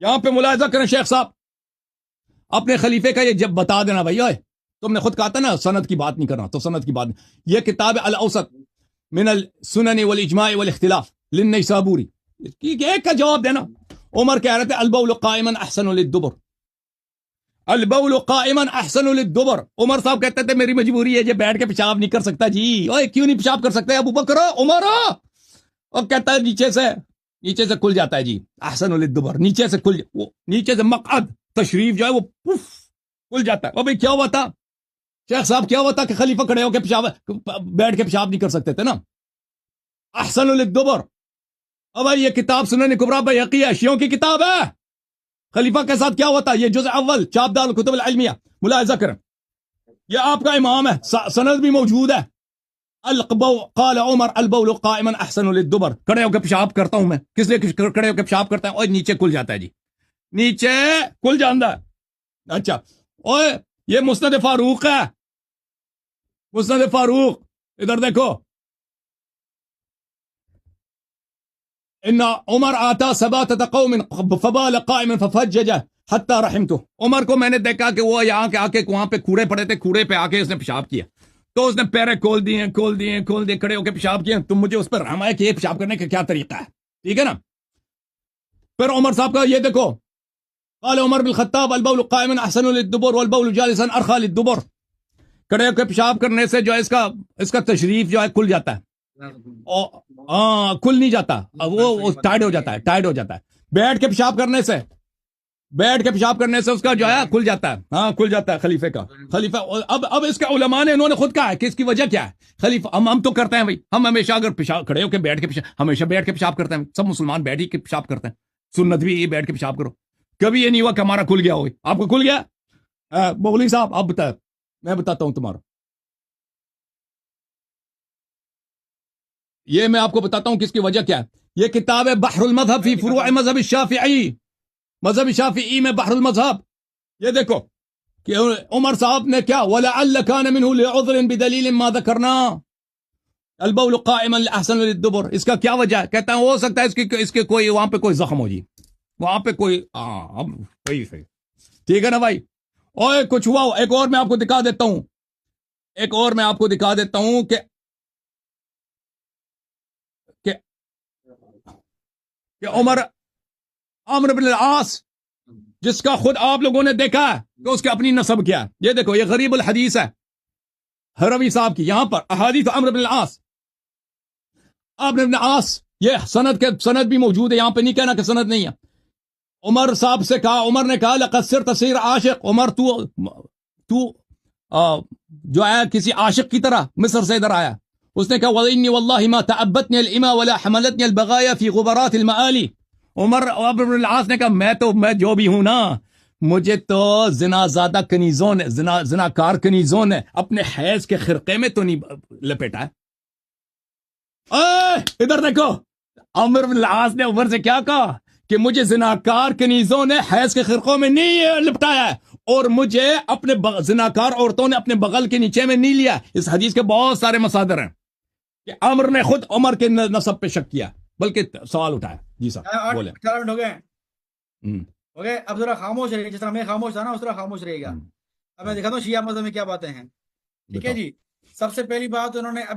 یہاں پہ ملاحظہ کریں شیخ صاحب، اپنے خلیفے کا یہ جب بتا دینا بھائی، تم نے خود کہا تھا نا سند کی بات نہیں کرنا، تو سند کی بات نہیں. یہ کتاب الاوسط من السنن والاجماع والاختلاف للنیسابوری، ایک کا جواب دینا. عمر کہہ رہے تھے البول قائما احسن للدبر، البول قائما احسن للدبر. عمر صاحب کہتے تھے میری مجبوری ہے جی، بیٹھ کے پیشاب نہیں کر سکتا جی. اوے کیوں نہیں پیشاب کر سکتے ابو بکر عمر؟ اور کہتا ہے نیچے سے کھل جاتا ہے جی، احسن للدبر، نیچے سے نیچے سے مقعد تشریف جو ہے وہ پف کھل جاتا ہے. اور بھائی کیا ہوا تھا شیخ صاحب، کیا ہوا تھا کہ خلیفہ کھڑے ہو کے بیٹھ کے پیشاب نہیں کر سکتے تھے نا؟ احسن للدبر. اب بھائی یہ کتاب سنن کبریٰ بیہقی ہے، شیعوں کی کتاب ہے. خلیفہ کے ساتھ کیا ہوتا ہے؟ یہ جزء اول چاپدار الکتب العلمیہ، ملاحظہ کریں. یہ آپ کا امام ہے، سند بھی موجود ہے. قال عمر البول قائما احسن للدبر، کھڑے ہو کے پیشاب کرتا ہوں میں. کس لیے کھڑے ہو کے پیشاب کرتا ہے؟ اور نیچے کھل جاتا ہے جی، نیچے کھل جاتا ہے. اچھا، اوے یہ مسند فاروق ہے، مسند فاروق ادھر دیکھو. ان عمر آتا سباتة قوم فبال قائما ففجج حتى رحمته. عمر کو میں نے دیکھا کہ وہ یہاں کے آ کے وہاں پہ کوڑے پڑے تھے، کوڑے پہ آ کے اس نے پیشاب کیا، تو اس نے پیرے کھول دیے کھڑے ہو کے پیشاب کیا. تم مجھے اس پر رحم ہے کہ یہ پیشاب کرنے کا کیا طریقہ ہے، ٹھیک ہے نا؟ پھر عمر صاحب کا یہ دیکھو، قال عمر بن الخطاب البول قائما احسن للدبر والبول جالسا ارخى للدبر. کھڑے ہو کے پیشاب کرنے سے جو ہے اس کا تشریف جو ہے کھل جاتا ہے، کھل نہیں جاتا، وہ ٹائٹ ہو جاتا ہے. بیٹھ کے پیشاب کرنے سے اس کا جو ہے کھل جاتا ہے، کھل جاتا ہے خلیفے کا. خلیفہ اب اس کے علماء نے انہوں نے خود کہا ہے کہ اس کی وجہ کیا ہے. خلیفہ ہم تو کرتے ہیں بھائی، ہم ہمیشہ اگر پیشاب کھڑے ہو کے بیٹھ کے ہمیشہ بیٹھ کے پیشاب کرتے ہیں، سب مسلمان بیٹھ ہی کے پیشاب کرتے ہیں، سنت بھی یہ بیٹھ کے پیشاب کرو. کبھی یہ نہیں ہوا کہ ہمارا کھل گیا ہوگا. آپ کو کھل گیا؟ مغلی صاحب آپ بتائیں، میں بتاتا ہوں تمہارا. یہ میں آپ کو بتاتا ہوں کہ اس کی وجہ کیا ہے. یہ کتاب ہے بحر المذہب فی فروع مذہب الشافعی، مذہب شافعی میں بحر المذہب. یہ دیکھو کہ عمر صاحب نے کیا، وَلَعَلَّ كَانَ مِنْهُ لِعُذْرٍ بِدَلِيلٍ مَا ذَكَرْنَا الْبَوْلُ قَائِمًا لِأَحْسَنُ لِلدُّبُرِ. اس کا کیا وجہ ہے؟ کہتا ہے ہو سکتا ہے اس کے کوئی وہاں پہ کوئی زخم ہو جی، وہاں پہ کوئی صحیح ٹھیک ہے نا بھائی. اور کچھ ہوا. ایک اور میں آپ کو دکھا دیتا ہوں کہ عمرو بن العاص، جس کا خود آپ لوگوں نے دیکھا ہے کہ اس کی اپنی نسب کیا ہے. یہ دیکھو، یہ غریب الحدیث ہے ہروی صاحب کی، یہاں پر احادیث عمرو بن العاص. عمرو بن العاص یہ سند بھی موجود ہے، یہاں پہ نہیں کہنا کہ سند نہیں ہے. عمر صاحب سے کہا، عمر نے کہا لقد صرت تصير عاشق. عمر تو جو ہے کسی عاشق کی طرح مصر سے ادھر آیا. اس نے کہا وَإِنِّي وَاللَّهِ مَا تَعَبَّتْنِي الْإِمَا وَلَا حَمَلَتْنِي الْبَغَايَا فِي غُبَرَاتِ الْمَآلِ. عمر بن العاص نے کہا میں جو بھی ہوں نا، مجھے تو زنا کار کنیزوں نے اپنے حیض کے خرقے میں تو نہیں لپیٹا ہے. ادھر دیکھو، عمر بن العاص نے عمر سے کیا کہا کہ مجھے زناکار کنیزوں نے حیض کے خرقوں میں نہیں لپٹایا ہے، اور مجھے اپنے زناکار عورتوں نے اپنے بغل کے نیچے میں نہیں لیا. اس حدیث کے بہت سارے مصادر ہیں کہ عمر نے خود عمر کے نسب پہ شک کیا، بلکہ سوال اٹھایا. جی صاحب بولے. 18 منٹ ہو گئے. اب ذرا خاموش رہیے، جس طرح میں خاموش تھا نا اس طرح خاموش رہے گا. اب میں دکھاتا ہوں شیعہ مذہب میں کیا باتیں ہیں. ٹھیک ہے جی. سب سے پہلی بات انہوں نے